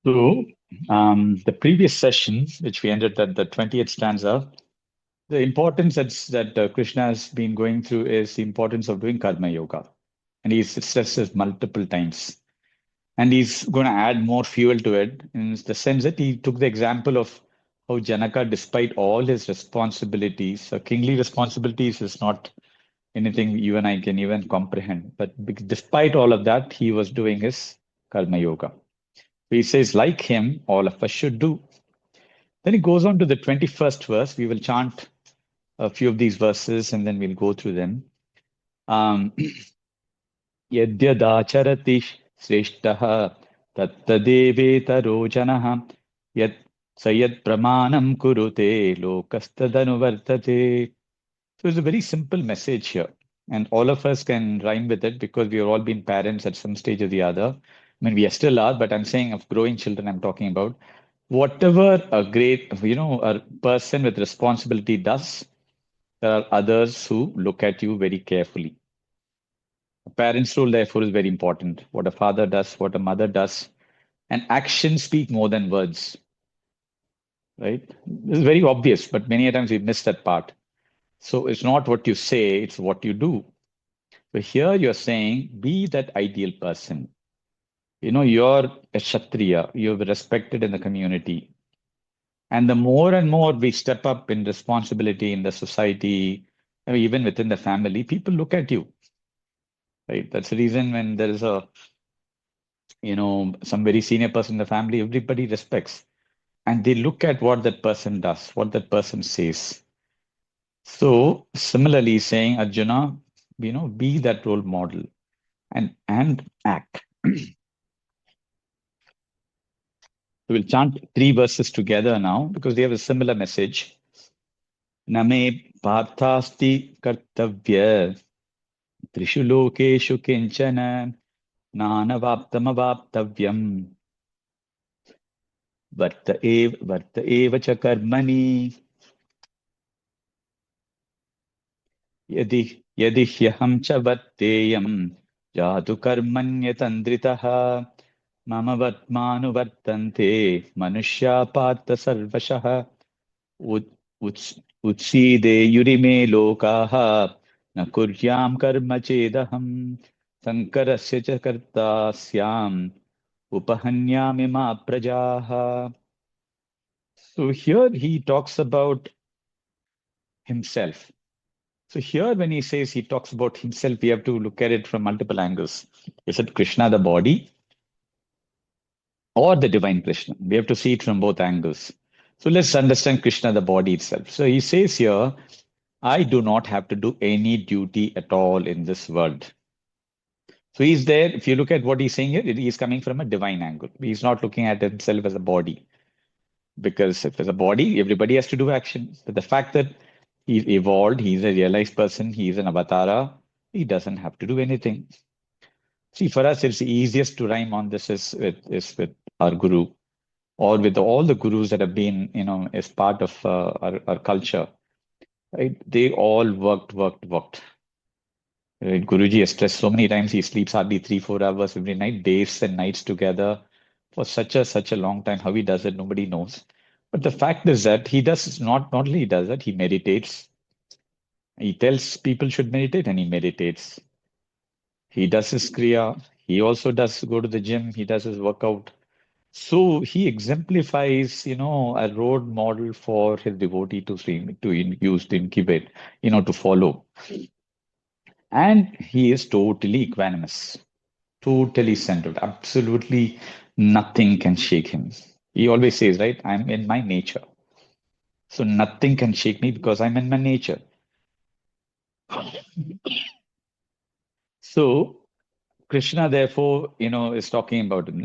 So, the previous session, which we ended at the 20th stanza, the importance that Krishna has been going through is the importance of doing karma yoga. And he's stressed it multiple times. And he's going to add more fuel to it in the sense that he took the example of how Janaka, despite all his responsibilities, kingly responsibilities is not anything you and I can even comprehend. But despite all of that, he was doing his karma yoga. He says, like him, all of us should do. Then he goes on to the 21st verse. We will chant a few of these verses and then we'll go through them. Um, Yadyadacharati shreshtaha tattadevetaro janaha yat sayat pramanam kurute lokastadanuvartate. So it's a very simple message here. And all of us can rhyme with it because we have all been parents at some stage or the other. I mean, we are still are, but I'm saying of growing children, I'm talking about. Whatever a great, a person with responsibility does, there are others who look at you very carefully. A parent's role, therefore, is very important. What a father does, what a mother does, and actions speak more than words, right? This is very obvious, but many a times we miss that part. So it's not what you say, it's what you do. So here you're saying, be that ideal person. You're a Kshatriya, you're respected in the community. And the more and more we step up in responsibility in the society, I mean, even within the family, people look at you, right? That's the reason when there is some very senior person in the family, everybody respects. And they look at what that person does, what that person says. So similarly saying, Arjuna, be that role model and act. We'll chant three verses together now because they have a similar message. Name parthasti kartavya trishu lokeshu kinchana nanavaptamavaptavyam varta eva cha karmani यदि यदि ह्यहं च वर्तेयं जातु कर्मण्यतन्द्रितः मम वर्त्मानुवर्तन्ते मनुष्या पार्थ सर्वशः उत् उत् उत्सीदेयुरिमे लोकाः न कुर्यां कर्म चेदहं शङ्करस्य च कर्ता स्याम् उपहन्यामि मा प्रजाः. So here he talks about himself. So here, when he says he talks about himself, we have to look at it from multiple angles. Is it Krishna the body or the divine Krishna? We have to see it from both angles. So let's understand Krishna the body itself. So he says here, I do not have to do any duty at all in this world. So he's there. If you look at what he's saying here, he's coming from a divine angle. He's not looking at himself as a body. Because if it's a body, everybody has to do action. But the fact that he's evolved, he's a realized person, he's an avatara, he doesn't have to do anything. See, for us, it's the easiest to rhyme on this is with our guru or with all the gurus that have been, as part of our culture, right? They all worked. Right? Guruji has stressed so many times he sleeps hardly 3, 4 hours every night, days and nights together for such a long time. How he does it, nobody knows. But the fact is that he does not only he does that, he meditates. He tells people should meditate and he meditates. He does his kriya. He also does go to the gym. He does his workout. So he exemplifies, a road model for his devotee to use, to incubate, to follow. And he is totally equanimous, totally centered. Absolutely nothing can shake him. He always says, right, I'm in my nature. So nothing can shake me because I'm in my nature. So Krishna, therefore, is talking about him.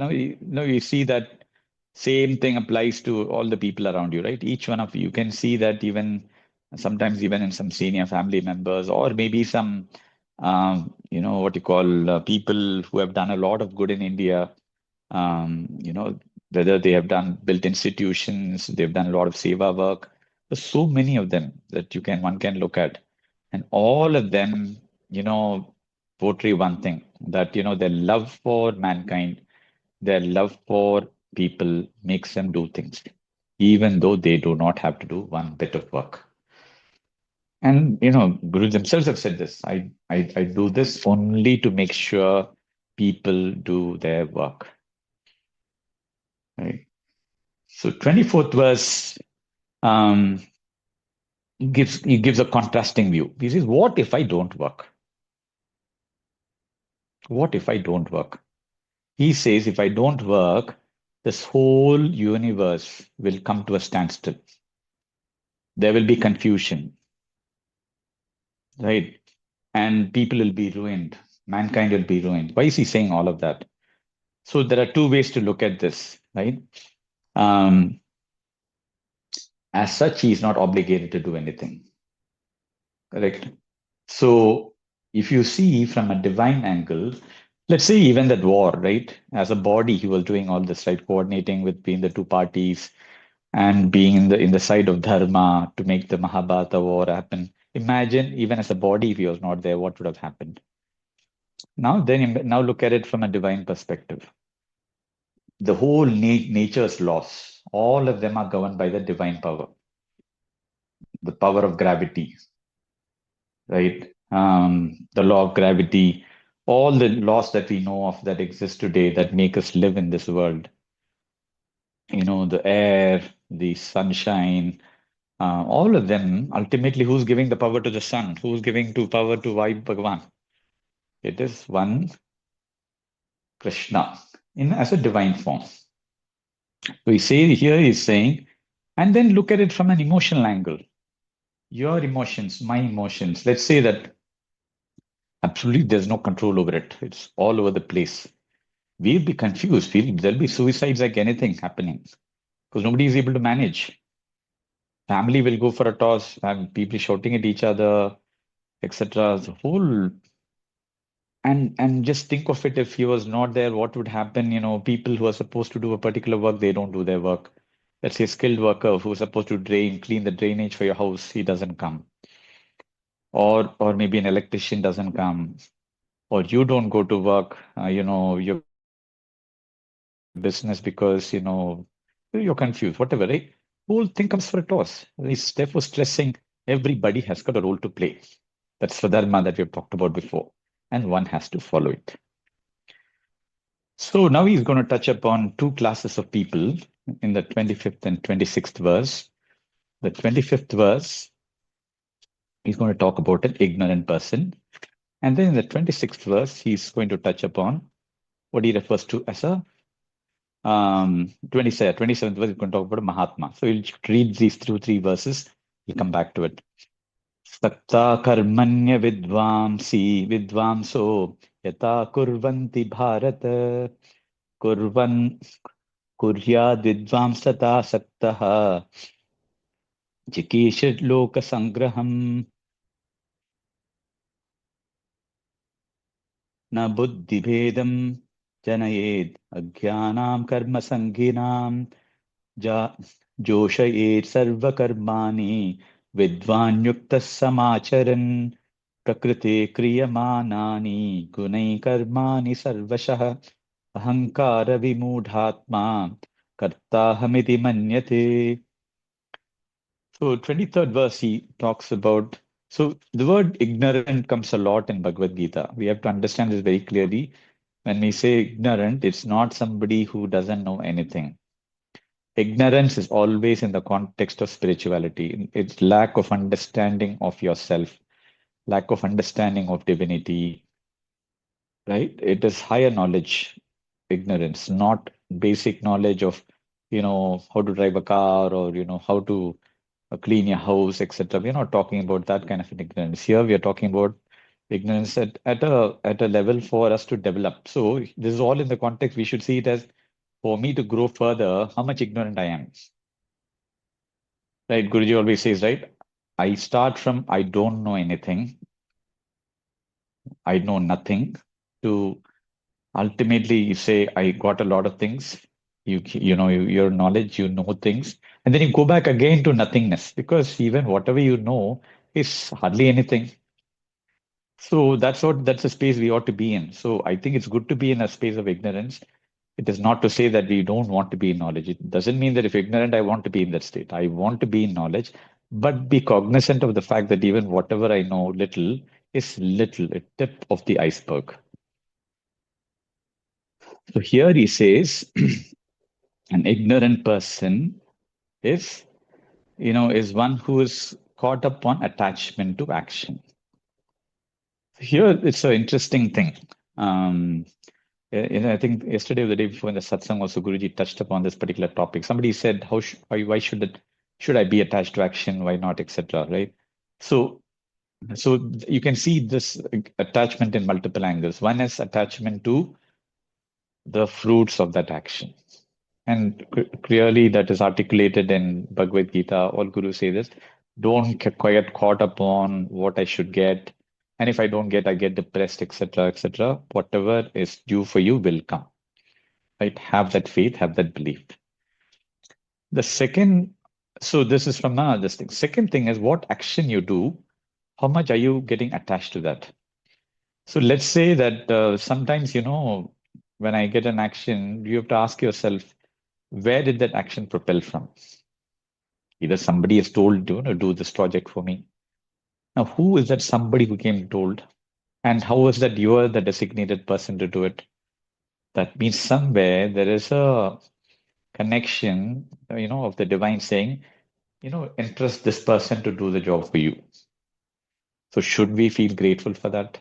You see that same thing applies to all the people around you, right? Each one of you can see that even sometimes even in some senior family members or maybe some, what you call people who have done a lot of good in India, whether they have built institutions, they've done a lot of seva work. There's so many of them that one can look at. And all of them, portray one thing that, their love for mankind, their love for people, makes them do things, even though they do not have to do one bit of work. And Guru themselves have said this. I do this only to make sure people do their work. Right. So 24th verse um, he gives a contrasting view. He says, "What if I don't work? What if I don't work?" He says, "If I don't work, this whole universe will come to a standstill. There will be confusion, right? And people will be ruined. Mankind will be ruined." Why is he saying all of that? So there are two ways to look at this, right? Um, as such, he is not obligated to do anything, correct? So if you see from a divine angle, let's say even that war, right? As a body, he was doing all this, right? Coordinating between the two parties and being in the side of dharma to make the Mahabharata war happen. Imagine, even as a body, if he was not there, what would have happened? Now look at it from a divine perspective. The whole nature's laws, all of them are governed by the divine power, the power of gravity, right? The law of gravity, all the laws that we know of that exist today that make us live in this world, the air, the sunshine, all of them, ultimately, who's giving the power to the sun? Who's giving to power to Vai Bhagavan? It is one Krishna in as a divine form. We say here he's saying, and then look at it from an emotional angle. Your emotions, my emotions. Let's say that absolutely there's no control over it. It's all over the place. We'll be confused. There'll be suicides like anything happening because nobody is able to manage. Family will go for a toss, and people shouting at each other, etc. The whole and just think of it, if he was not there, what would happen? People who are supposed to do a particular work, they don't do their work. Let's say a skilled worker who's supposed to clean the drainage for your house, he doesn't come. Or maybe an electrician doesn't come, or you don't go to work, your business because, you're confused, whatever, right? Whole thing comes for a toss. He's therefore stressing everybody has got a role to play. That's the dharma that we've talked about before, and one has to follow it. So now he's going to touch upon two classes of people in the 25th and 26th verse. The 25th verse, he's going to talk about an ignorant person. And then in the 26th verse, he's going to touch upon what he refers to as a 27th verse, he's going to talk about a Mahatma. So we'll read these three verses. We'll come back to it. सक्ता कर्मण्य विद्वांसो यथा कुर्वन्ति भारत कुर्वन् कुर्याद्विद्वांसता सक्तः जिकीर्षलोकसङ्ग्रहम् न बुद्धिभेदं जनयेत् अज्ञानां कर्मसङ्गिनां जोषयेत् सर्वकर्माणि विद्वान् युक्तः समाचरन् प्रकृते क्रियमाणानि गुणैः कर्माणि सर्वशः अहंकार विमूढ़ात्मा कर्ताहमिति मन्यते. So 23rd verse he talks about, so the word ignorant comes a lot in Bhagavad Gita. We have to understand this very clearly. When we say ignorant, it's not somebody who doesn't know anything. Ignorance is always in the context of spirituality. It's lack of understanding of yourself, lack of understanding of divinity, right? It is higher knowledge, ignorance, not basic knowledge of, how to drive a car or, how to clean your house, etc. We're not talking about that kind of an ignorance. Here we are talking about ignorance at a level for us to develop. So this is all in the context. We should see it as, for me to grow further, how much ignorant I am. Right? Guruji always says, right? I start from I don't know anything, I know nothing, to ultimately you say I got a lot of things. Your knowledge, you know things, and then you go back again to nothingness because even whatever you know is hardly anything. So that's the space we ought to be in. So I think it's good to be in a space of ignorance. it is not to say that we don't want to be in knowledge. It doesn't mean that if ignorant, I want to be in that state. I want to be in knowledge, but be cognizant of the fact that even whatever I know little is little, a tip of the iceberg. So here he says, an ignorant person is, is one who is caught up on attachment to action. Here, it's an interesting thing. Um, I think yesterday or the day before in the satsang also Guruji touched upon this particular topic. Somebody said, why should I be attached to action? Why not, etc. Right? So, so you can see this attachment in multiple angles. One is attachment to the fruits of that action. And clearly that is articulated in Bhagavad Gita. All gurus say this. Don't get caught up on what I should get. And if I don't get, I get depressed, etc., etc. Whatever is due for you will come. Right? Have that faith, have that belief. The second, so this is from this thing. Second thing is what action you do, how much are you getting attached to that? So let's say that sometimes, when I get an action, you have to ask yourself, where did that action propel from? Either somebody has told you to do this project for me. Now, who is that somebody who came told? And how is that you are the designated person to do it? That means somewhere there is a connection, of the divine saying, entrust this person to do the job for you. So should we feel grateful for that?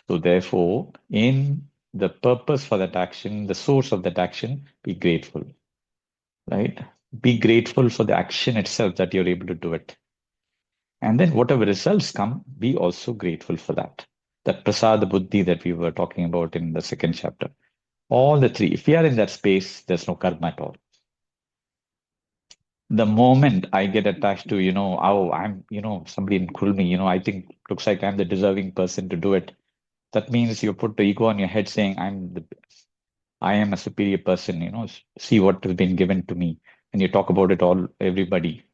So therefore, in the purpose for that action, the source of that action, be grateful, right? Be grateful for the action itself that you're able to do it. And then whatever results come, be also grateful for that. That prasada buddhi that we were talking about in the second chapter. All the three. If we are in that space, there's no karma at all. The moment I get attached to, oh, I'm, somebody include me, I think looks like I'm the deserving person to do it. That means you put the ego on your head saying, I am a superior person, see what has been given to me. And you talk about it all, everybody.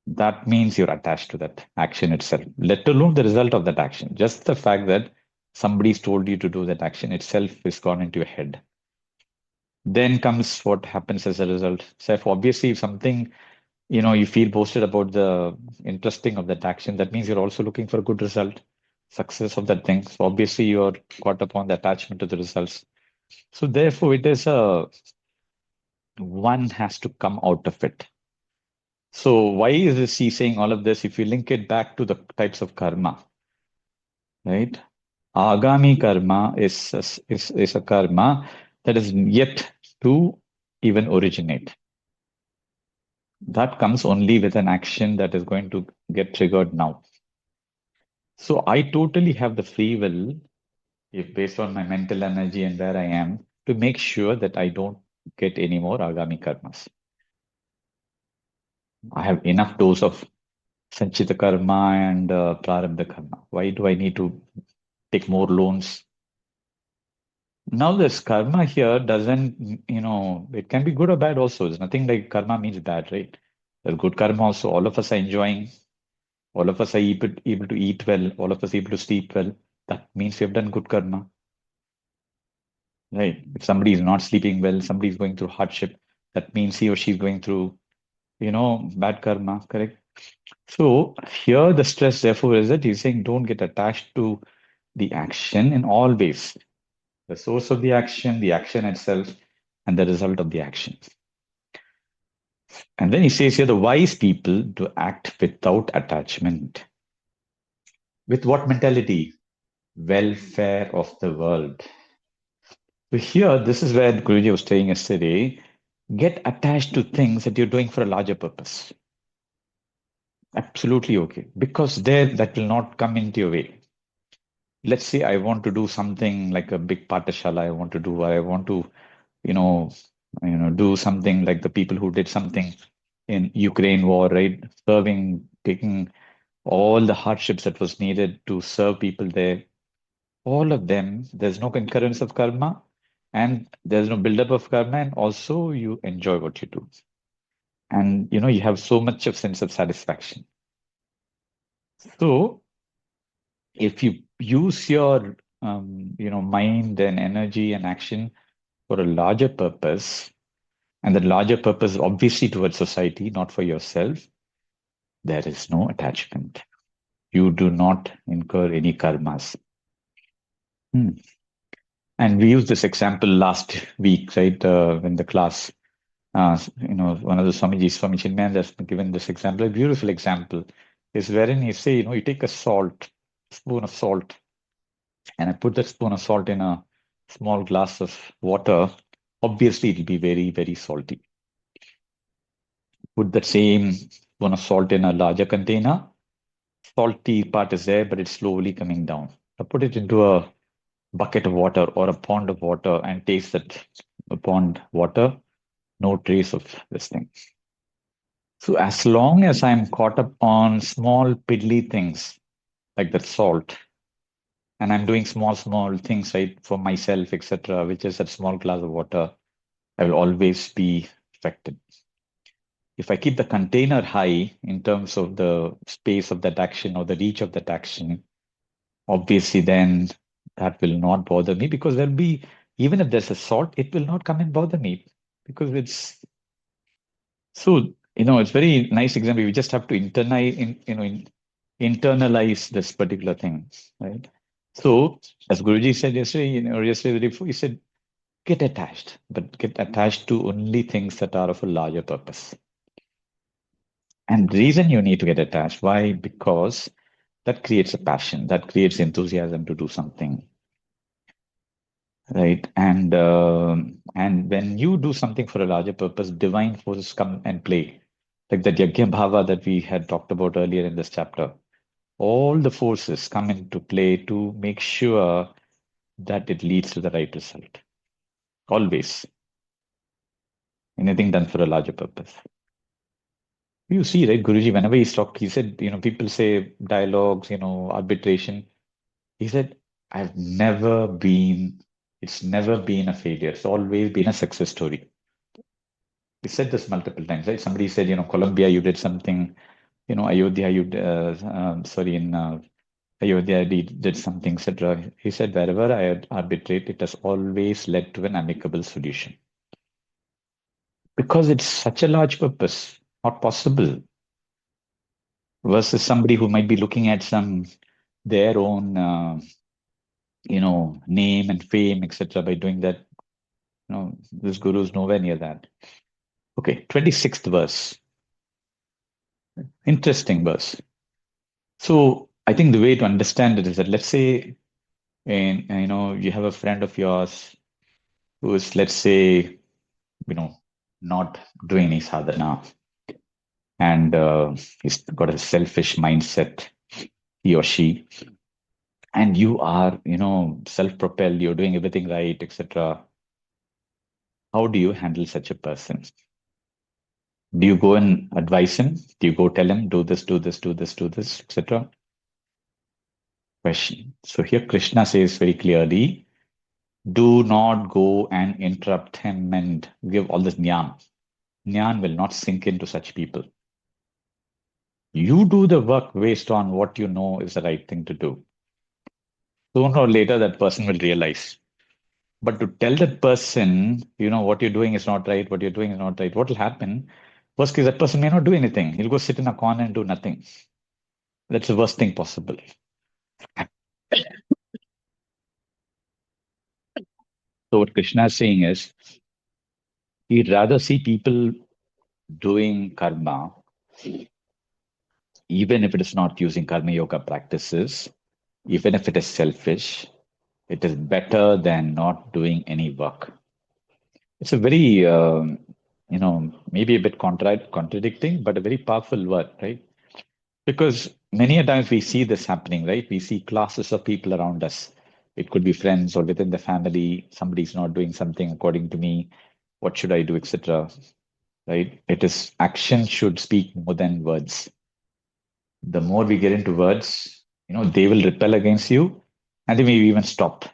That means you're attached to that action itself, let alone the result of that action. Just the fact that somebody's told you to do that action itself is gone into your head. Then comes what happens as a result. So if obviously if something, you feel boasted about the interesting of that action, that means you're also looking for a good result, success of that thing. So obviously you're caught upon the attachment to the results. So therefore it is one has to come out of it. So why is he saying all of this? If you link it back to the types of karma, right? Agami karma is a karma that is yet to even originate. That comes only with an action that is going to get triggered now. So I totally have the free will, if based on my mental energy and where I am, to make sure that I don't get any more agami karmas. I have enough dose of sanchita karma and prarabdha karma. Why do I need to take more loans? Now, this karma here doesn't, it can be good or bad also. There's nothing like karma means bad, right? There's good karma also. All of us are enjoying. All of us are able to eat well. All of us able to sleep well. That means we have done good karma, right? If somebody is not sleeping well, somebody is going through hardship, that means he or she is going through, bad karma, correct? So here the stress, therefore, is that he's saying don't get attached to the action in all ways. The source of the action itself, and the result of the action. And then he says here, the wise people to act without attachment. With what mentality? Welfare of the world. So here, this is where Guruji was saying yesterday, get attached to things that you're doing for a larger purpose. Absolutely okay. Because there, that will not come into your way. Let's say I want to do something like a big patashala. I want to, you know, do something like the people who did something in Ukraine war, right? Serving, taking all the hardships that was needed to serve people there. All of them, there's no concurrence of karma and there's no buildup of karma, and also you enjoy what you do. And you have so much of sense of satisfaction. So if you use your mind and energy and action for a larger purpose, and the larger purpose obviously towards society, not for yourself, there is no attachment. You do not incur any karmas. Hmm. And we used this example last week, right? In the class, one of the Swamijis, Swami Chinmayan, has given this example, a beautiful example, is wherein you say, you take a spoon of salt, and I put that spoon of salt in a small glass of water. Obviously, it'll be very, very salty. Put that same spoon of salt in a larger container, salty part is there, but it's slowly coming down. I put it into a bucket of water or a pond of water and taste that pond water, no trace of this thing. So as long as I'm caught up on small piddly things like that salt, and I'm doing small things right for myself, etc., which is a small glass of water, I will always be affected. If I keep the container high in terms of the space of that action or the reach of that action, obviously then that will not bother me, because there'll be, even if there's a salt, it will not come and bother me, because it's so, it's very nice example. We just have to internalize this particular thing, right? So, as Guruji said yesterday, or yesterday the day before, he said, get attached, but get attached to only things that are of a larger purpose. And the reason you need to get attached, why? Because that creates a passion, that creates enthusiasm to do something, right? And when you do something for a larger purpose, divine forces come and play, like the Yajna Bhava that we had talked about earlier in this chapter. All the forces come into play to make sure that it leads to the right result. Always. Anything done for a larger purpose. You see, right, Guruji, whenever he's talked, he said, people say dialogues, arbitration. He said, it's never been a failure. It's always been a success story. He said this multiple times, right? Somebody said, Colombia, you did something, Ayodhya, in Ayodhya did something, etc. He said, wherever I arbitrate, it has always led to an amicable solution. Because it's such a large purpose, not possible. Versus somebody who might be looking at their own, name and fame, etc. By doing that, this guru is nowhere near that. Okay, 26th verse. Interesting verse. So I think the way to understand it is that, let's say, you have a friend of yours who is, let's say, not doing any sadhana, and he's got a selfish mindset, he or she, and you are, self-propelled, you're doing everything right, etc. How do you handle such a person? Do you go and advise him? Do you go tell him, do this, do this, do this, do this, etc.? Question. So here Krishna says very clearly, do not go and interrupt him and give all this jnana. Jnana will not sink into such people. You do the work based on what you know is the right thing to do. Sooner or later, that person will realize. But to tell that person, what you're doing is not right, what you're doing is not right, what will happen? Worst case, that person may not do anything. He'll go sit in a corner and do nothing. That's the worst thing possible. So what Krishna is saying is, he'd rather see people doing karma, even if it is not using karma yoga practices, even if it is selfish, it is better than not doing any work. It's a very, maybe a bit contradicting, but a very powerful word, right? Because many a times we see this happening, right? We see classes of people around us. It could be friends or within the family. Somebody's not doing something according to me. What should I do, etc. Right? It is action should speak more than words. The more we get into words, they will repel against you, and they may even stop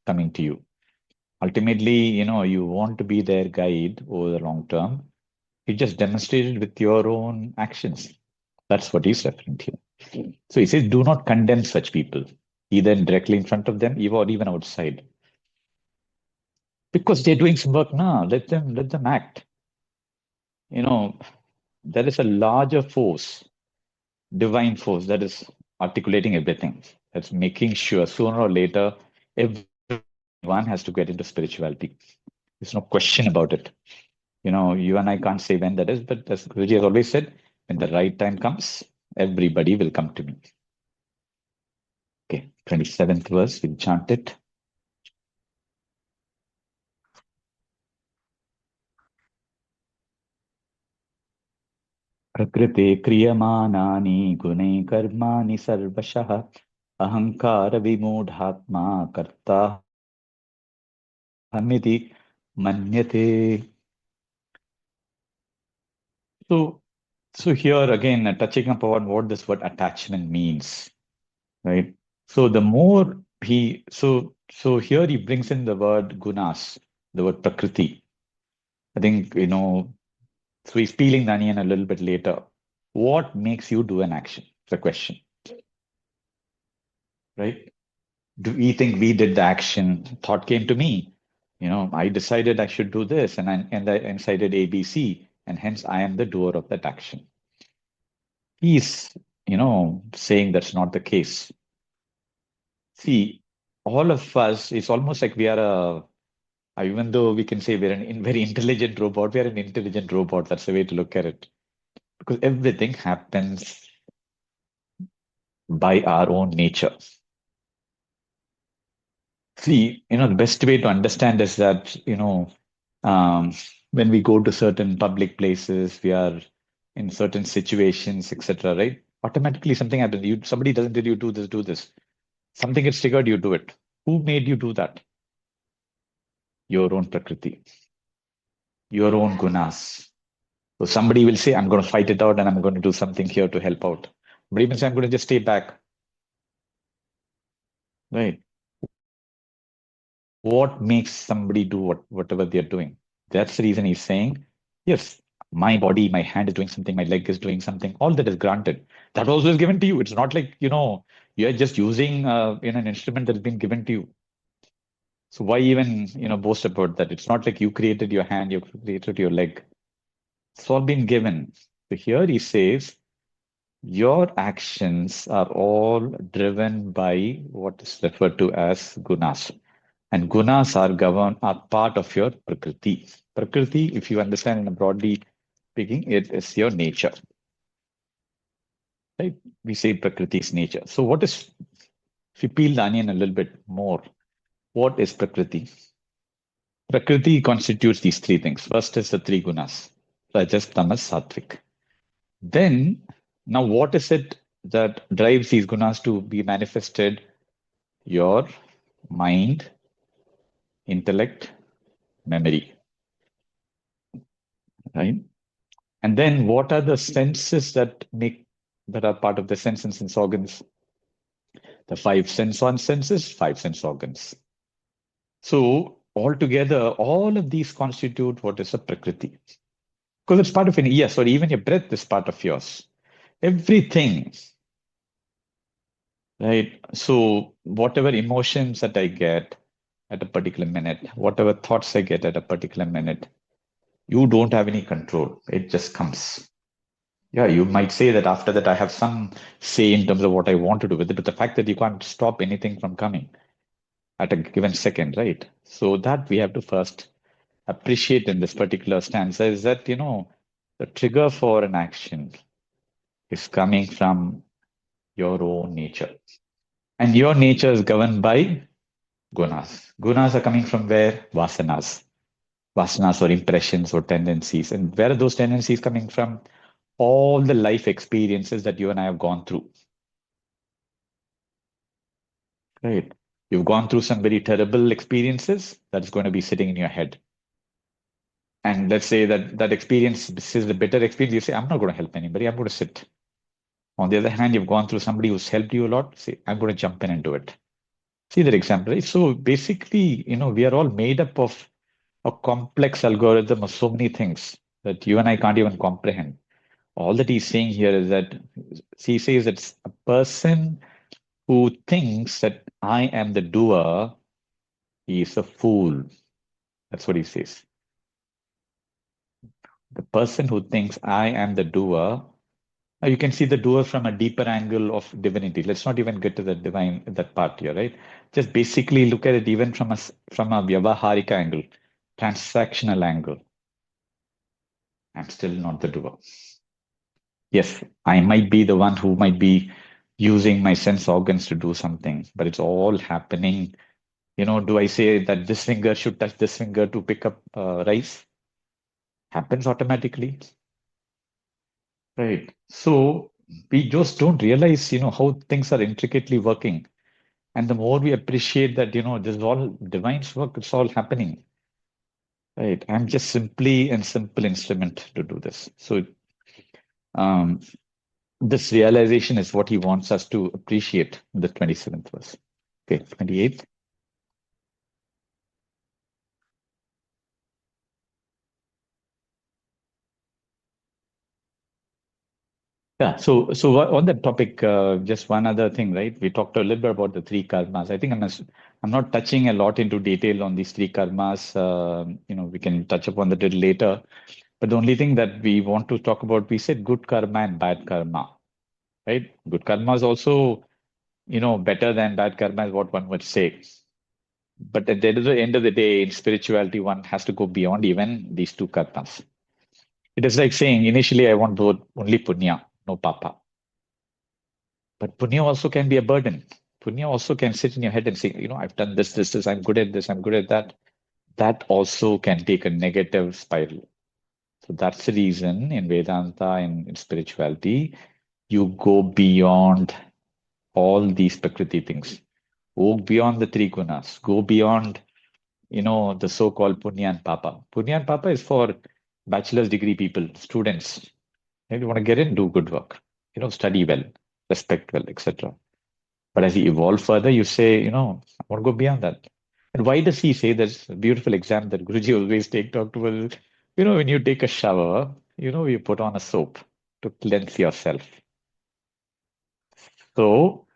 coming to you. Ultimately, you want to be their guide over the long term. You just demonstrate it with your own actions. That's what he's referring to. So he says, do not condemn such people. either directly in front of them or even outside. Because they're doing some work now. Let them act. You know, there is a larger force, divine force, that is articulating everything. That's making sure sooner or later everyone has to get into spirituality. There's no question about it. You and I can't say when that is, but as Guruji has always said, when the right time comes, everybody will come to me. Okay, 27th verse, we'll chant it. प्रकृते क्रियमाणानि गुणे कर्माणि सर्वशः अहंकार विमूढात्मा कर्ता हमिति मन्यते. So, so here again, touching upon what this word attachment means, right? So the more so here he brings in the word gunas, the word prakriti. I think, so he's peeling the onion a little bit later. What makes you do an action? The question, right? Do we think we did the action? Thought came to me. I decided I should do this, and I decided A, B, C, and hence I am the doer of that action. He's, saying that's not the case. See, all of us, it's almost like we are even though we can say we're an very intelligent robot, we are an intelligent robot. That's the way to look at it. Because everything happens by our own nature. See, the best way to understand is that, um, when we go to certain public places, we are in certain situations, etc., right? Automatically something happens. Somebody doesn't tell you do this. Something gets triggered, you do it. Who made you do that? Your own prakriti, your own gunas. So somebody will say, I'm going to fight it out and I'm going to do something here to help out. But even say, I'm going to just stay back. Right. What makes somebody do whatever they're doing? That's the reason he's saying, yes, my body, my hand is doing something, my leg is doing something, all that is granted. That also is given to you. It's not like, you're just using in an instrument that's been given to you. So why even, boast about that? It's not like you created your hand, you created your leg. It's all been given. So here he says, your actions are all driven by what is referred to as gunas. And gunas are part of your prakriti. Prakriti, if you understand in a broadly speaking, it is your nature. Right? We say prakriti is nature. So if you peel the onion a little bit more, what is prakriti? Prakriti constitutes these three things. First is the three gunas, rajas, tamas, sattvic. Then, now what is it that drives these gunas to be manifested? Your mind, intellect, memory, right? And then what are the senses that are part of the sense and sense organs? The five sense organs. So altogether, all of these constitute what is a prakriti. Because it's part of yes, or even your breath is part of yours. Everything, right? So whatever emotions that I get at a particular minute, whatever thoughts I get at a particular minute, you don't have any control. It just comes. Yeah, you might say that after that I have some say in terms of what I want to do with it, but the fact that you can't stop anything from coming at a given second, right? So that we have to first appreciate in this particular stanza is that, the trigger for an action is coming from your own nature. And your nature is governed by gunas. Gunas are coming from where? Vasanas. Vasanas or impressions or tendencies. And where are those tendencies coming from? All the life experiences that you and I have gone through. Right. You've gone through some very terrible experiences that's going to be sitting in your head. And let's say that experience, this is the bitter experience, you say, I'm not going to help anybody, I'm going to sit. On the other hand, you've gone through somebody who's helped you a lot, say, I'm going to jump in and do it. See that example, right? So basically, we are all made up of a complex algorithm of so many things that you and I can't even comprehend. All that he's saying here is that, he says it's a person who thinks that I am the doer, he is a fool. That's what he says. The person who thinks I am the doer, now you can see the doer from a deeper angle of divinity. Let's not even get to the divine that part here, right? Just basically look at it even from a vyavaharika angle, transactional angle. I'm still not the doer. Yes, I might be the one who might be using my sense organs to do something, but it's all happening. Do I say that this finger should touch this finger to pick up rice? Happens automatically, right? So we just don't realize, how things are intricately working. And the more we appreciate that, this is all divine's work, it's all happening, right? I'm just simply a simple instrument to do this. So um, this realization is what he wants us to appreciate in the 27th verse. Okay, 28th. Yeah, on that topic, just one other thing, right? We talked a little bit about the three karmas. I think I'm not touching a lot into detail on these three karmas. We can touch upon that a little later. But the only thing that we want to talk about, we said good karma and bad karma, right? Good karma is also, better than bad karma is what one would say. But at the end of the day, in spirituality, one has to go beyond even these two karmas. It is like saying, initially, I want both only punya, no papa. But punya also can be a burden. Punya also can sit in your head and say, I've done this, I'm good at this, I'm good at that. That also can take a negative spiral. So that's the reason in Vedanta and in spirituality, you go beyond all these Prakriti things. Go beyond the three gunas. Go beyond, the so-called Punya and Papa. Punya and Papa is for bachelor's degree people, students. If you want to get in, do good work. Study well, respect well, etc. But as you evolve further, you say, I want to go beyond that. And why does he say this? A beautiful example that Guruji always talk to us. When you take a shower, you put on a soap to cleanse yourself. So,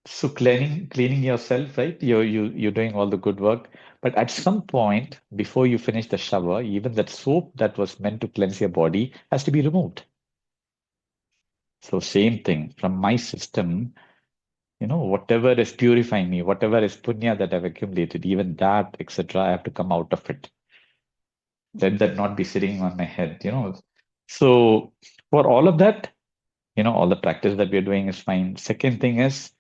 so cleaning yourself, right? You're doing all the good work. But at some point, before you finish the shower, even that soap that was meant to cleanse your body has to be removed. So same thing from my system, whatever is purifying me, whatever is punya that I've accumulated, even that, etc., I have to come out of it. Let that not be sitting on my head. So for all of that, all the practice that we're doing is fine. Second thing is,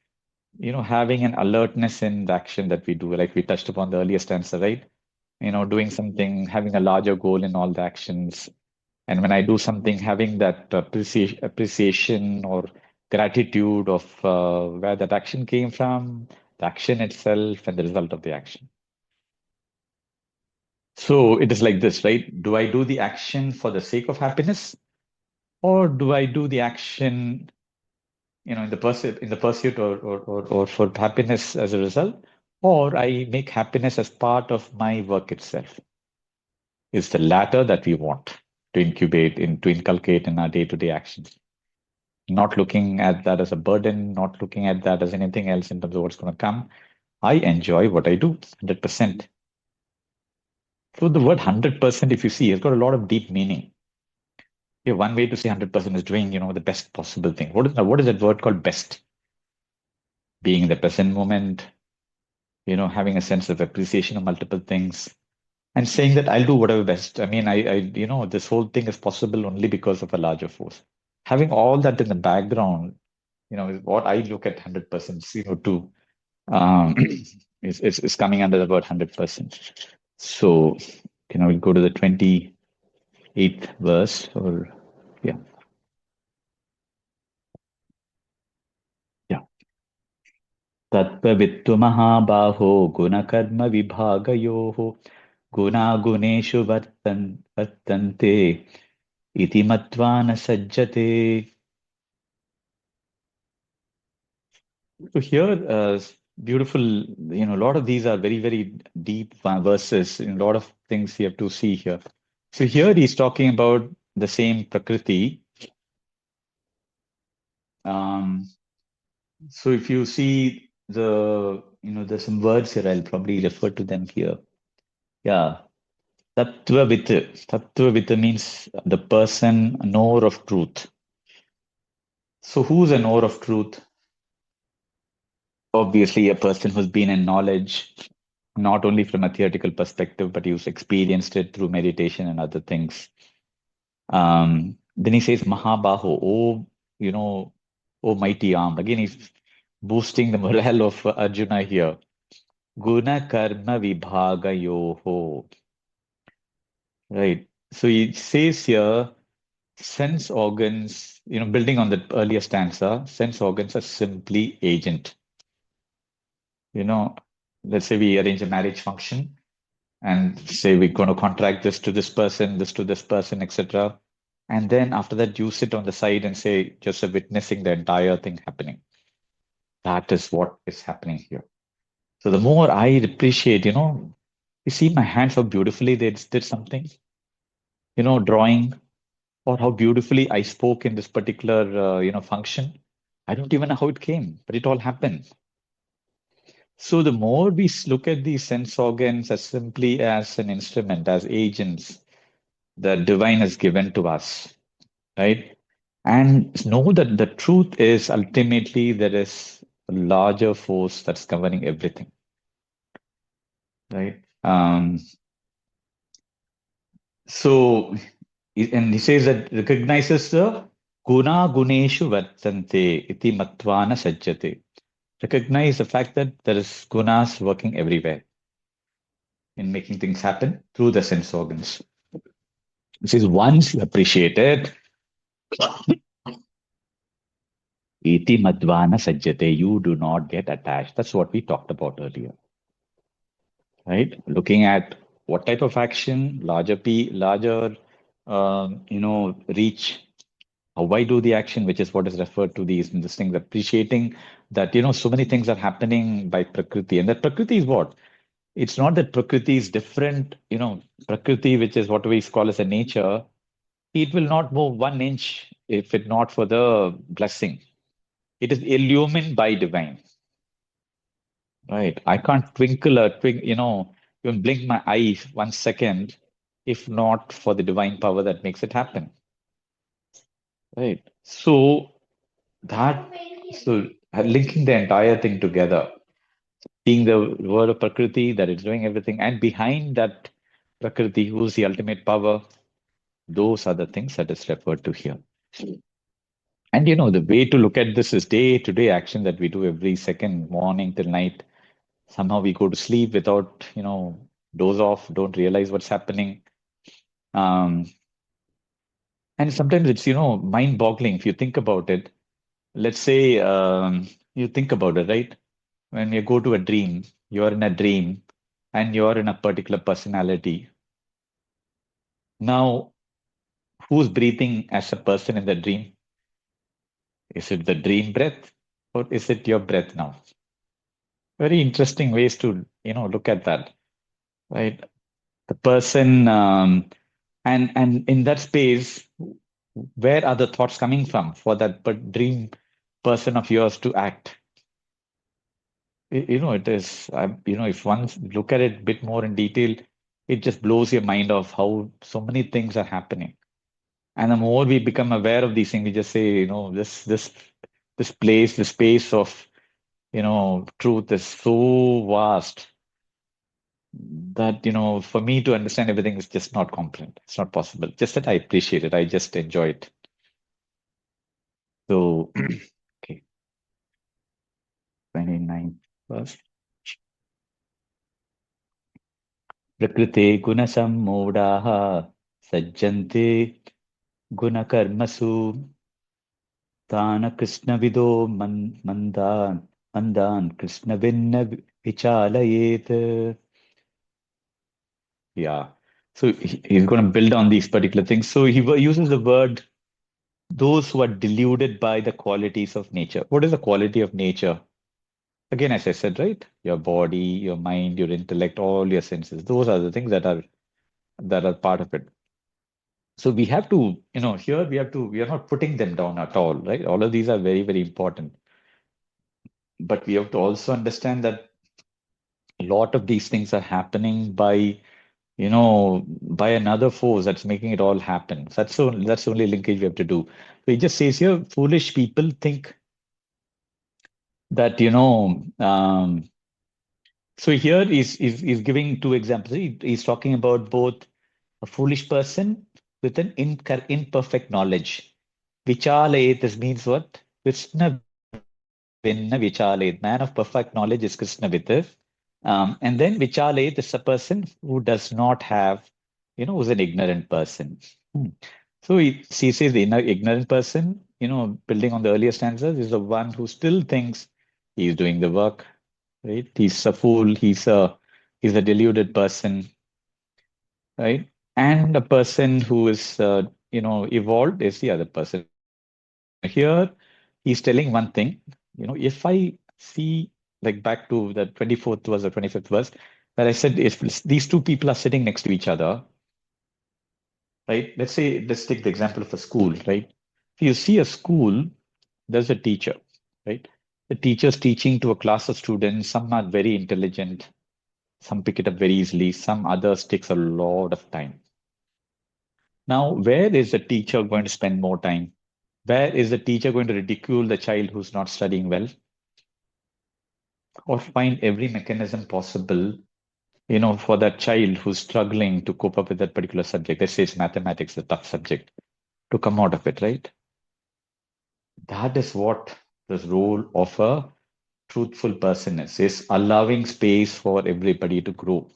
having an alertness in the action that we do, like we touched upon the earlier stanza, right? Doing something, having a larger goal in all the actions. And when I do something, having that appreciation or gratitude of where that action came from, the action itself, and the result of the action. So it is like this, right? Do I do the action for the sake of happiness, or do I do the action, in the pursuit or for happiness as a result, or I make happiness as part of my work itself? It's the latter that we want to inculcate in our day-to-day actions. Not looking at that as a burden, not looking at that as anything else in terms of what's going to come. I enjoy what I do 100%. So the word 100%, if you see, has got a lot of deep meaning. Yeah, one way to say 100% is doing, the best possible thing. What is that word called best? Being in the present moment, having a sense of appreciation of multiple things, and saying that I'll do whatever best. I mean, this whole thing is possible only because of a larger force. Having all that in the background, is what I look at 100%, to um, is coming under the word 100%. So, we'll go to the 28th verse, or yeah, yeah. तत्त्ववित्तु महाबाहो गुणकर्मविभागयोः गुणागुणेषु वर्तन्ते इति मत्वा न सज्जते. So here, beautiful, a lot of these are very, very deep verses, and a lot of things you have to see here. So here he's talking about the same Prakriti. Um, So if you see there's some words here, I'll probably refer to them here. Yeah. Tattvavit. Tattvavit means the person knower of truth. So who's a knower of truth? Obviously, a person who's been in knowledge, not only from a theoretical perspective, but who's experienced it through meditation and other things. Then he says, Mahabaho, oh mighty arm. Again, he's boosting the morale of Arjuna here. Guna karma vibhaga yoho. Right. So he says here, sense organs, building on the earlier stanza, sense organs are simply agent. You know, let's say we arrange a marriage function and say we're going to contract this to this person, etc. And then after that, you sit on the side and say, just witnessing the entire thing happening. That is what is happening here. So the more I appreciate, you see my hands, how beautifully they did something, drawing, or how beautifully I spoke in this particular, function. I don't even know how it came, but it all happened. So the more we look at these sense organs as simply as an instrument, as agents that divine has given to us, right? And know that the truth is ultimately there is a larger force that's governing everything, right? So, and he says that recognizes the guna guneshu vartante iti matvana sajjate. Recognize the fact that there is gunas working everywhere in making things happen through the sense organs. This is once you appreciate it, iti madvana sajjate, you do not get attached. That's what we talked about earlier, right? Looking at what type of action, larger, reach. Why do the action, which is what is referred to these things, appreciating that, so many things are happening by Prakriti. And that Prakriti is what? It's not that Prakriti is different, Prakriti, which is what we call as a nature, it will not move 1 inch if it not for the blessing. It is illumined by divine, right? I can't even blink my eye 1 second if not for the divine power that makes it happen, right? That, so linking the entire thing together, seeing the word of Prakriti that is doing everything, and behind that Prakriti, who's the ultimate power, those are the things that is referred to here. And the way to look at this is day-to-day action that we do every second, morning till night. Somehow we go to sleep without, doze off, don't realize what's happening. Um, and sometimes it's, mind-boggling if you think about it. Let's say you think about it, right? When you go to a dream, you're in a dream and you're in a particular personality. Now, who's breathing as a person in the dream? Is it the dream breath or is it your breath now? Very interesting ways to, look at that, right? The person, and in that space, where are the thoughts coming from for that dream person of yours to act? It is, if one look at it a bit more in detail, it just blows your mind of how so many things are happening. And the more we become aware of these things, we just say, this place, the space of, truth is so vast that, for me to understand everything is just not comprehensible. It's not possible. Just that I appreciate it. I just enjoy it. So, okay, 29 first. प्रकृते गुणसम्मूढाः सज्जन्ते गुणकर्मसु तान् कृष्णविदो मन्दान् कृष्णभिन्न विचालयेत्. Yeah. So he's going to build on these particular things. So he uses the word those who are deluded by the qualities of nature. What is the quality of nature? Again, as I said, right? Your body, your mind, your intellect, all your senses. Those are the things that are part of it. So we have to, here we are not putting them down at all, right? All of these are very, very important. But we have to also understand that a lot of these things are happening by another force that's making it all happen. So that's the only linkage we have to do. So he just says here, foolish people think that, so here he's giving two examples. He's talking about both a foolish person with an imperfect knowledge. Vichalayet, this means what? Krishna Vinna Vichalayet. Man of perfect knowledge is Krishna Vitta. And then Vichalayet is a person who does not have, who's an ignorant person. Hmm. So he says the ignorant person, building on the earlier stanzas, is the one who still thinks he's doing the work, right? He's a fool. He's a deluded person, right? And a person who is, evolved is the other person. Here, he's telling one thing, if I see, like back to the 24th verse or 25th verse, where I said, if these two people are sitting next to each other, right? Let's take the example of a school, right? If you see a school, there's a teacher, right? The teacher's teaching to a class of students. Some are very intelligent, some pick it up very easily, some others takes a lot of time. Now, where is the teacher going to spend more time? Where is the teacher going to ridicule the child who's not studying well, or find every mechanism possible, for that child who's struggling to cope up with that particular subject? Let's say it's mathematics, a tough subject, to come out of it, right? That is what the role of a truthful person is allowing space for everybody to grow.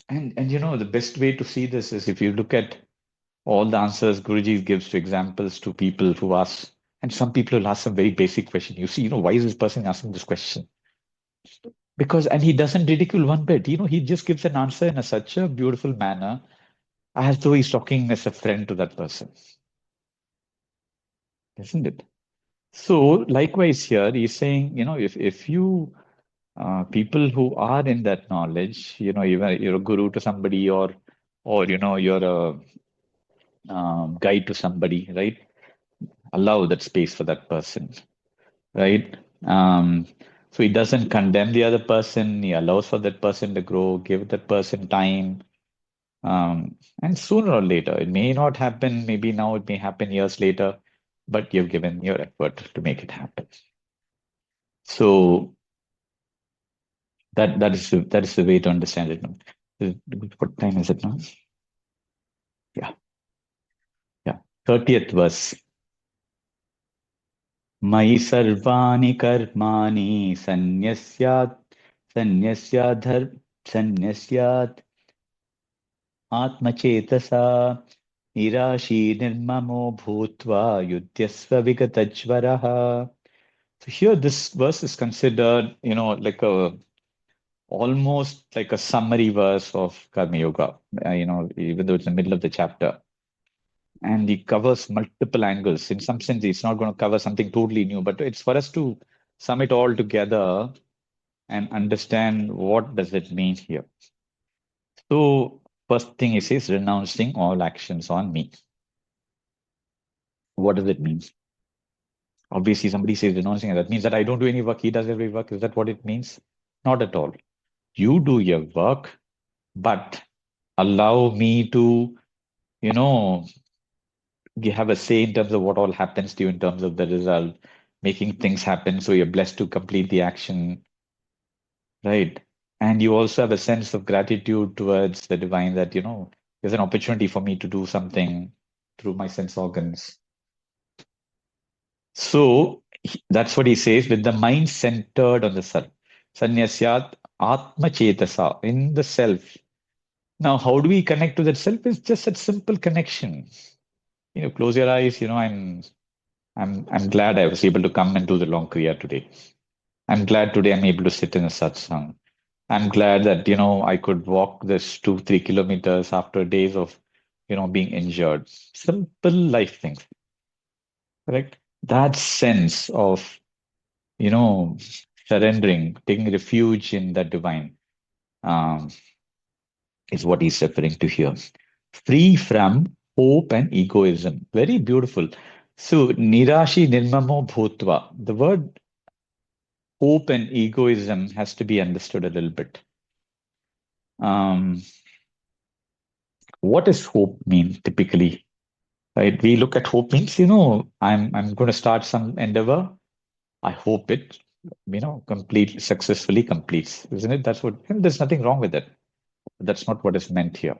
And the best way to see this is if you look at all the answers Guruji gives to examples to people who ask, and some people will ask some very basic question. You see, why is this person asking this question? And he doesn't ridicule one bit. He just gives an answer in such a beautiful manner as though he's talking as a friend to that person, isn't it? So likewise here, he's saying, if you people who are in that knowledge, even you're a guru to somebody, or you're a guide to somebody, right? Allow that space for that person, right? Um, so he doesn't condemn the other person. He allows for that person to grow, give that person time. And sooner or later, it may not happen. Maybe now it may happen years later, but you've given your effort to make it happen. So that is the way to understand it. What time is it now? Yeah, yeah. 30th verse. मयि सर्वाणि कर्माणि सन्न्यस्यात् आत्मचेतसा निराशी निर्ममो भूत्वा युध्यस्व विगतज्वरः. So here this verse is considered, like almost like a summary verse of Karma Yoga, even though it's in the middle of the chapter. And he covers multiple angles. In some sense, it's not going to cover something totally new, but it's for us to sum it all together and understand what does it mean here. So first thing he says, renouncing all actions on me. What does it mean? Obviously, somebody says renouncing, and that means that I don't do any work, he does every work. Is that what it means? Not at all. You do your work, but allow me to, you know, have a say in terms of what all happens to you in terms of the result, making things happen. So you're blessed to complete the action, right? And you also have a sense of gratitude towards the divine that, there's an opportunity for me to do something through my sense organs. So that's what he says, with the mind centered on the self. Sanyasyat Atma Chetasa, in the self. Now, how do we connect to that self? It's just that simple connection. Close your eyes. I'm glad I was able to come and do the long kriya today. I'm glad today I'm able to sit in a satsang. I'm glad that, I could walk this 2-3 kilometers after days of, being injured. Simple life things, correct? That sense of, you know, surrendering, taking refuge in the divine, um, is what he's referring to here. Free from hope and egoism. Very beautiful. So, nirashi nirmamo bhutva. The word hope and egoism has to be understood a little bit. Um, what does hope mean typically? Right? We look at hope means, I'm going to start some endeavor. I hope it, completely successfully completes, isn't it? That's what, and there's nothing wrong with it. That's not what is meant here.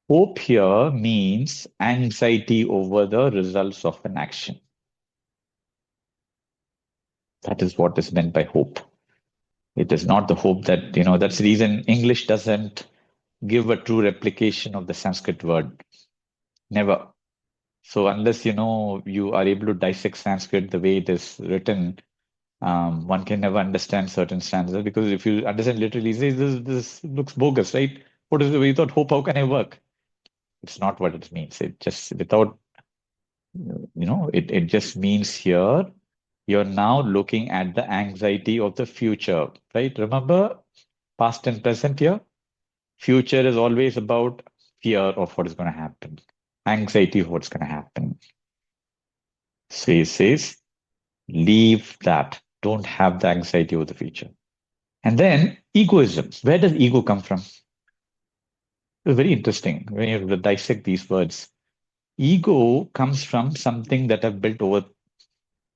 Hope here means anxiety over the results of an action. That is what is meant by hope. It is not the hope that, that's the reason English doesn't give a true replication of the Sanskrit word. Never. So unless, you are able to dissect Sanskrit the way it is written, one can never understand certain stanzas because if you understand literally, say, this looks bogus, right? What is the way without hope? How can I work? It's not what it means. It just without, it just means here you're now looking at the anxiety of the future, right? Remember, past and present here. Future is always about fear of what is going to happen, anxiety of what's going to happen. So he says, leave that. Don't have the anxiety of the future. And then egoism. Where does ego come from? It's very interesting when you dissect these words. Ego comes from something that I've built over,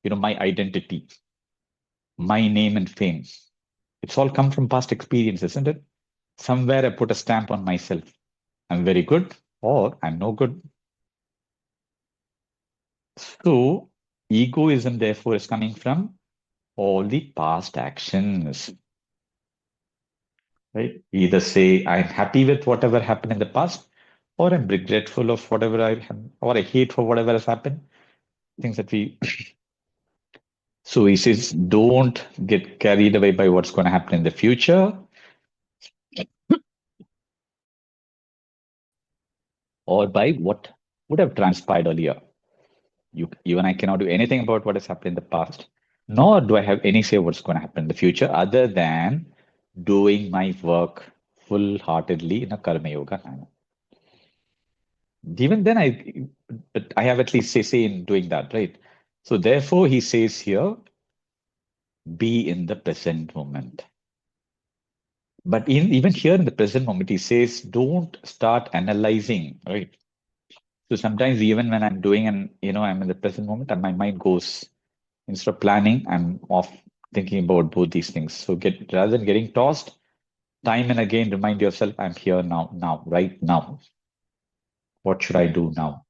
my identity, my name and fame. It's all come from past experience, isn't it? Somewhere I put a stamp on myself. I'm very good or I'm no good. So egoism, therefore, is coming from all the past actions, right? Either say I'm happy with whatever happened in the past, or I'm regretful of whatever I have, or I hate for whatever has happened. Things that we. So he says, don't get carried away by what's going to happen in the future, or by what would have transpired earlier. You and I cannot do anything about what has happened in the past, nor do I have any say what's going to happen in the future, other than doing my work full-heartedly in a karma yoga manner. Even then, but I have at least say in doing that, right? So therefore, he says here, be in the present moment. But even here in the present moment, he says, don't start analyzing, right? So sometimes even when I'm doing and I'm in the present moment and my mind goes, instead of planning, I'm off thinking about both these things. So rather than getting tossed, time and again remind yourself, I'm here now, right now. What should I do now?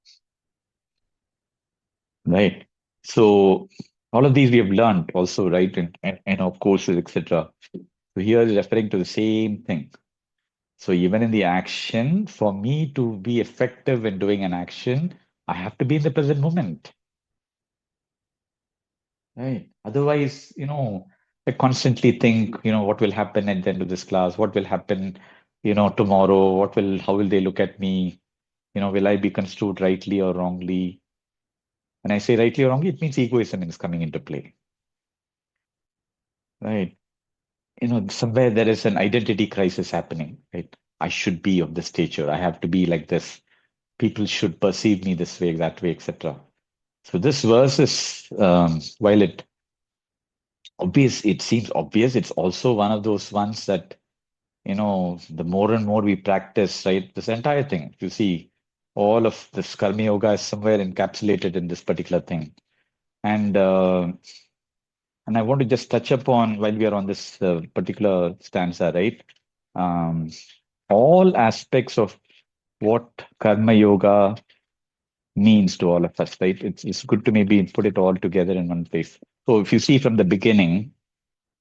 Right. So all of these we have learned also, right, in our courses, etc. So here is referring to the same thing. So even in the action, for me to be effective in doing an action, I have to be in the present moment. Right. Otherwise, I constantly think, what will happen at the end of this class? What will happen, tomorrow? How will they look at me? Will I be construed rightly or wrongly? When I say rightly or wrongly, it means egoism is coming into play. Right. Somewhere there is an identity crisis happening, right? I should be of this stature. I have to be like this. People should perceive me this way, that way, etc. So this verse is, while it seems obvious, it's also one of those ones that, the more and more we practice, right, this entire thing, you see, all of this karma yoga is somewhere encapsulated in this particular thing. And I want to just touch upon while we are on this particular stanza, right? Um, all aspects of what karma yoga means to all of us, right? It's good to maybe put it all together in one place. So if you see from the beginning,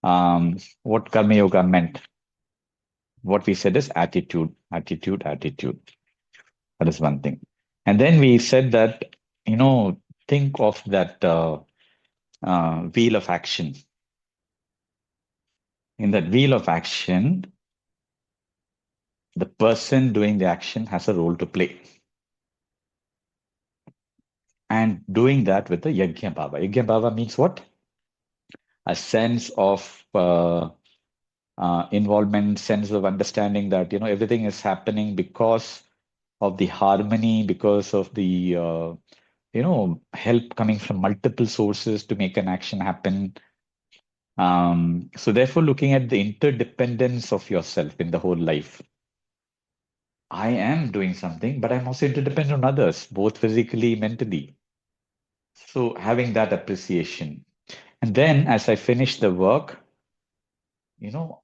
what karma yoga meant, what we said is attitude, attitude, attitude. That is one thing. And then we said that, think of that wheel of action. In that wheel of action, the person doing the action has a role to play. And doing that with the yajna bhava. Yajna bhava means what? A sense of involvement, sense of understanding that everything is happening because of the harmony, because of the help coming from multiple sources to make an action happen. So therefore, looking at the interdependence of yourself in the whole life, I am doing something, but I'm also interdependent on others, both physically, mentally. So having that appreciation. And then as I finish the work,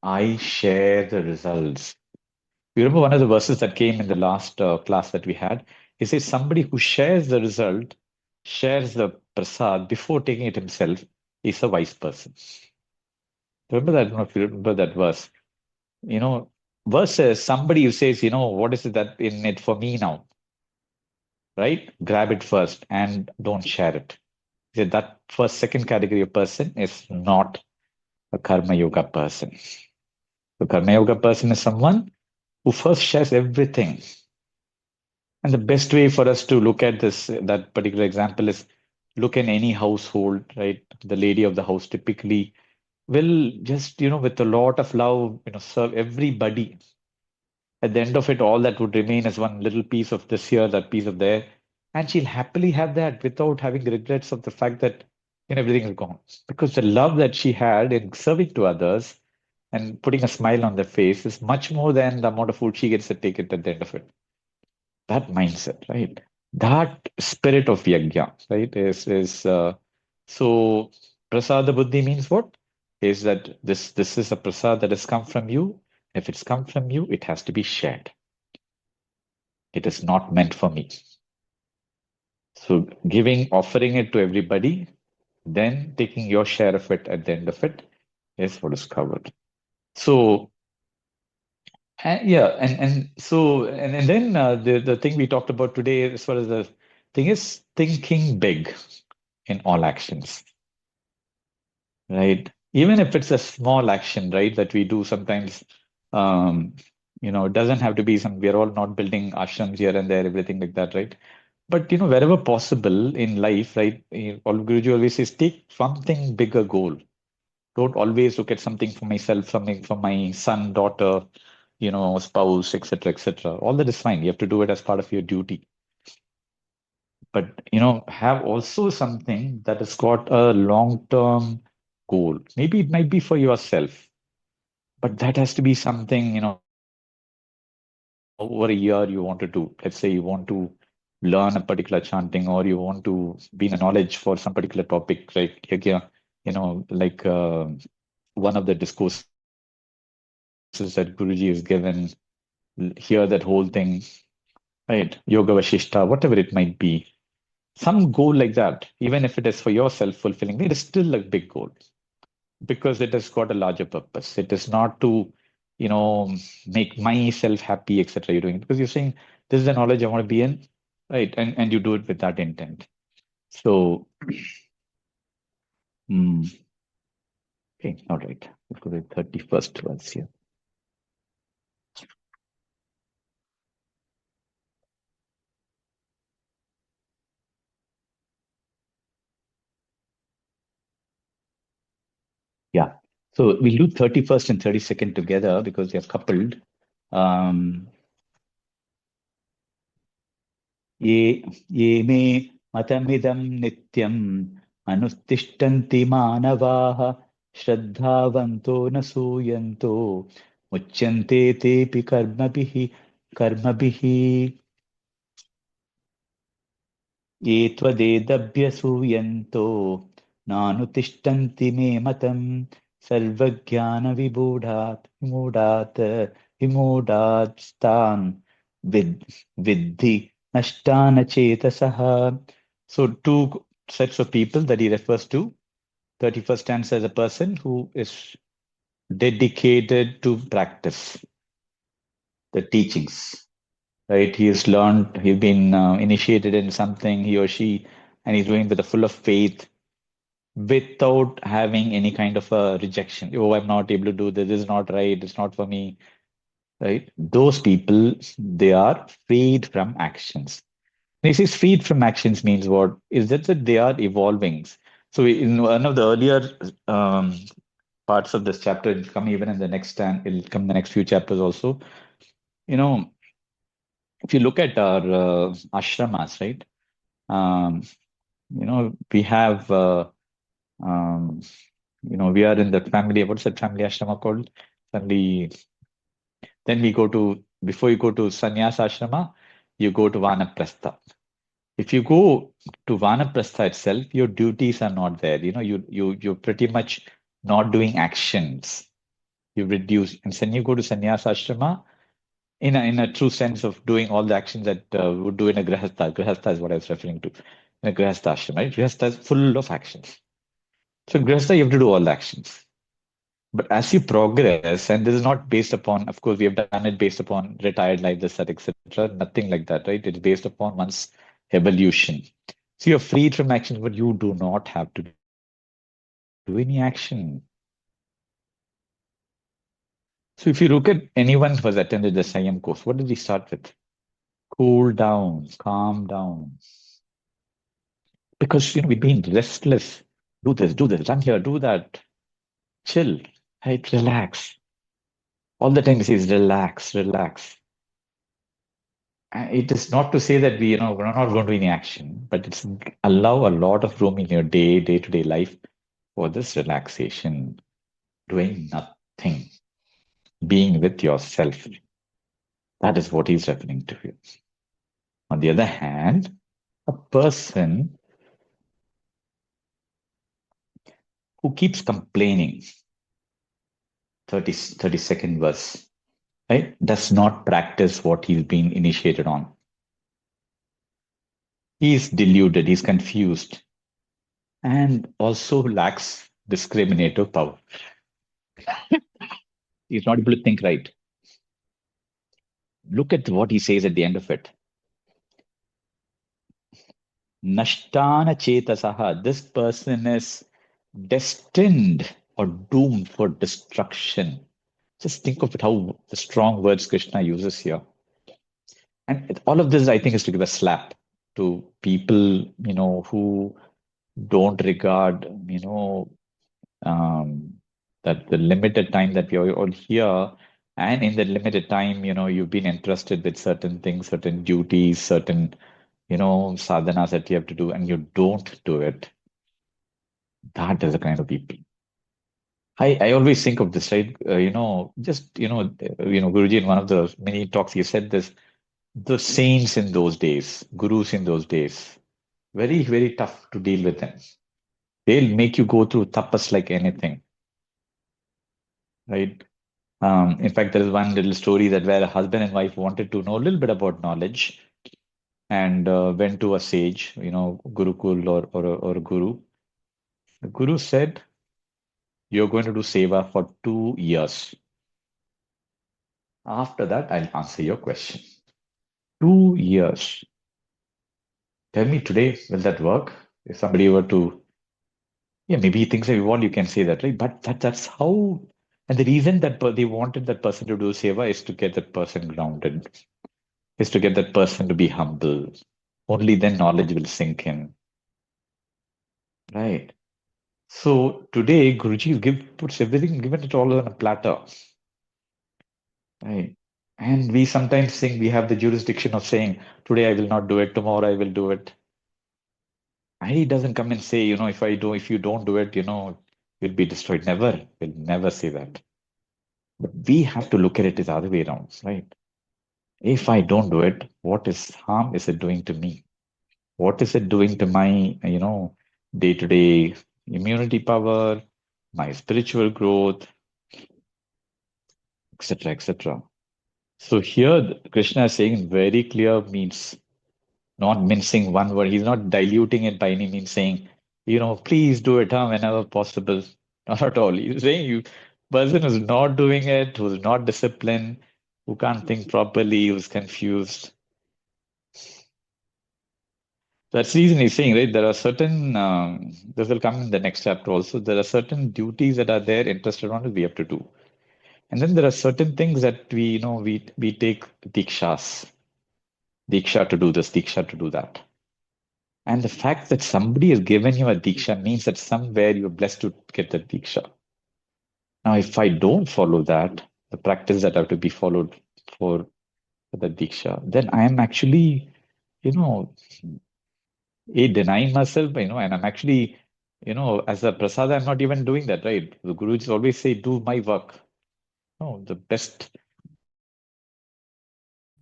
I share the results. You remember one of the verses that came in the last class that we had? It says somebody who shares the result, shares the prasad before taking it himself, is a wise person. Remember that? I don't know if you remember that verse. You know, versus somebody who says, what is it that in it for me now, right? Grab it first and don't share it. That first, second category of person is not a karma yoga person. The karma yoga person is someone who first shares everything. And the best way for us to look at this, that particular example is look in any household, right? The lady of the house typically will just, with a lot of love, serve everybody. At the end of it, all that would remain is one little piece of this here, that piece of there. And she'll happily have that without having regrets of the fact that, everything is gone. Because the love that she had in serving to others and putting a smile on their face is much more than the amount of food she gets to take it at the end of it. That mindset, right? That spirit of yajna, right? Is so prasada buddhi means what? Is that this is a prasad that has come from you. If it's come from you, it has to be shared. It is not meant for me. So giving, offering it to everybody, then taking your share of it at the end of it is what is covered. So yeah, and so and then the thing we talked about today, as far as the thing is thinking big in all actions, right? Even if it's a small action, right, that we do sometimes, um, it doesn't have to be we're all not building ashrams here and there, everything like that, right? But wherever possible in life, right, all Guruji always says, take something bigger goal. Don't always look at something for myself, something for my son, daughter, spouse, etc., etc. All that is fine. You have to do it as part of your duty. But have also something that has got a long-term goal. Maybe it might be for yourself, but that has to be something, over a year you want to do. Let's say you want to learn a particular chanting or you want to be in a knowledge for some particular topic, right? Like one of the discourses that Guruji has given, hear that whole thing, right? Yoga Vashishta, whatever it might be. Some goal like that, even if it is for yourself fulfilling, it is still a big goal because it has got a larger purpose. It is not to, you know, make myself happy, etc. You're doing it because you're saying this is the knowledge I want to be in, right? And you do it with that intent. So, mm, okay, all right. Let's go to the 31st verse here. Yeah. So we'll do 31st and 32nd together because they're coupled. Um, ये ये मे मतमिदं नित्यम् अनुतिष्ठन्ति मानवाः श्रद्धावन्तो न सूयन्तो मुच्यन्ते तेऽपि कर्मभिः ये त्वदेदभ्यसूयन्तो नानुतिष्ठन्ति मे मतम् विमूढात् विद्धि नष्टान चेतसः. So two sets of people that he refers to. 31st stanza as a person who is dedicated to practice the teachings, right? He has learned, he's been initiated in something, he or she, and he's doing with a full of faith without having any kind of a rejection. Oh, I'm not able to do this. This is not right. It's not for me, right? Those people, they are freed from actions. When he says freed from actions means what? Is that they are evolving. So in one of the earlier parts of this chapter, it'll come even in the next stand, it'll come in the next few chapters also. You know, if you look at our ashramas, right? We have um, We are in that family. What's that family ashrama called? Family. Then we go to, before you go to sannyasa ashrama, you go to vanaprastha. If you go to vanaprastha itself, your duties are not there. You're pretty much not doing actions. You reduce, and then you go to sannyasa ashrama in a true sense of doing all the actions that would do in a grihastha. Grihastha is what I was referring to. In a grihastha ashrama, right? Grihastha is full of actions. So in grihastha, you have to do all the actions. But as you progress, and this is not based upon, of course, we have done it based upon retired life, this, that, etc. Nothing like that, right? It's based upon one's evolution. So you're freed from actions, but you do not have to do any action. So if you look at anyone who has attended the Sanyam course, what did he start with? Cool down, calm down. Because we've been restless. Do this, run here, do that. Chill, right? Relax. All the time he says, relax, relax. It is not to say that we're not going to do any action, but it's allow a lot of room in your day-to-day life for this relaxation, doing nothing, being with yourself. That is what he's referring to here. On the other hand, a person who keeps complaining, 32nd verse, right, does not practice what he's been initiated on. He's deluded, he's confused, and also lacks discriminative power. He's not able to think right. Look at what he says at the end of it. Nashtana chetasaha. This person is destined or doomed for destruction. Just think of it, how the strong words Krishna uses here. And all of this, I think, is to give a slap to people, who don't regard, um, that the limited time that we are all here, and in the limited time, you've been entrusted with certain things, certain duties, certain, sadhanas that you have to do, and you don't do it. That is the kind of people. I always think of this, right? Guruji, in one of the many talks, he said this, the saints in those days, gurus in those days, very, very tough to deal with them. They'll make you go through tapas like anything, right? In fact, there is one little story that where a husband and wife wanted to know a little bit about knowledge and went to a sage, Gurukul or a guru. The guru said, "You're going to do seva for 2 years. After that, I'll answer your question." 2 years. Tell me today, will that work? If somebody were to, yeah, maybe he thinks that you want, you can say that, right? But that's how, and the reason that they wanted that person to do seva is to get that person grounded, is to get that person to be humble. Only then knowledge will sink in, right? So today, Guruji puts everything, given it all on a platter, right? And we sometimes think we have the jurisdiction of saying, today I will not do it, tomorrow I will do it. And he doesn't come and say, if you don't do it, you'll be destroyed. Never, will never say that. But we have to look at it the other way around, right? If I don't do it, what is harm is it doing to me? What is it doing to my, day-to-day immunity power, my spiritual growth, etc., etc. So here, Krishna is saying very clear means, not mincing one word. He's not diluting it by any means, saying, please do it whenever possible. Not at all. He's saying you person who's not doing it, who's not disciplined, who can't think properly, who's confused. That's the reason he's saying, right? There are certain, this will come in the next chapter also. There are certain duties that are there, interested on it, we have to do. And then there are certain things that we take dikshas, diksha to do this, diksha to do that. And the fact that somebody has given you a diksha means that somewhere you're blessed to get the diksha. Now, if I don't follow that, the practice that have to be followed for the diksha, then I am actually, denying myself, and I'm actually As a prasad, I'm not even doing that, right? The Gurus always say, do my work. No, the best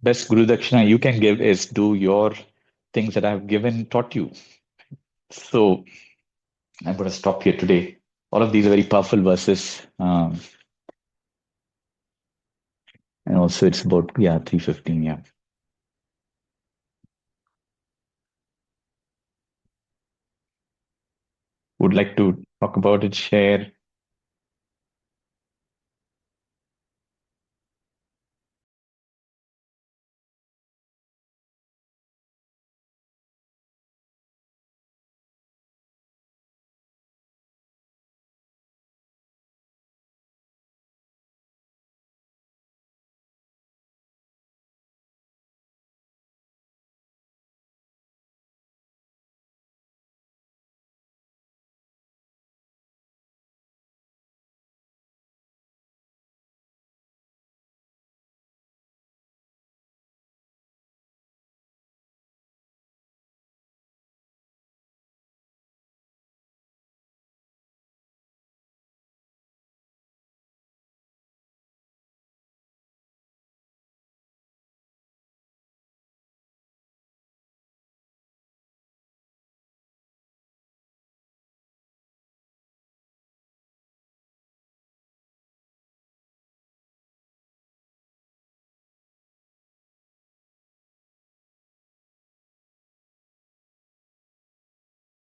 Guru Dakshina you can give is do your things that I've given, taught you. So I'm going to stop here today. All of these are very powerful verses. And also it's about, yeah, 3:15, yeah. Would like to talk about it, share.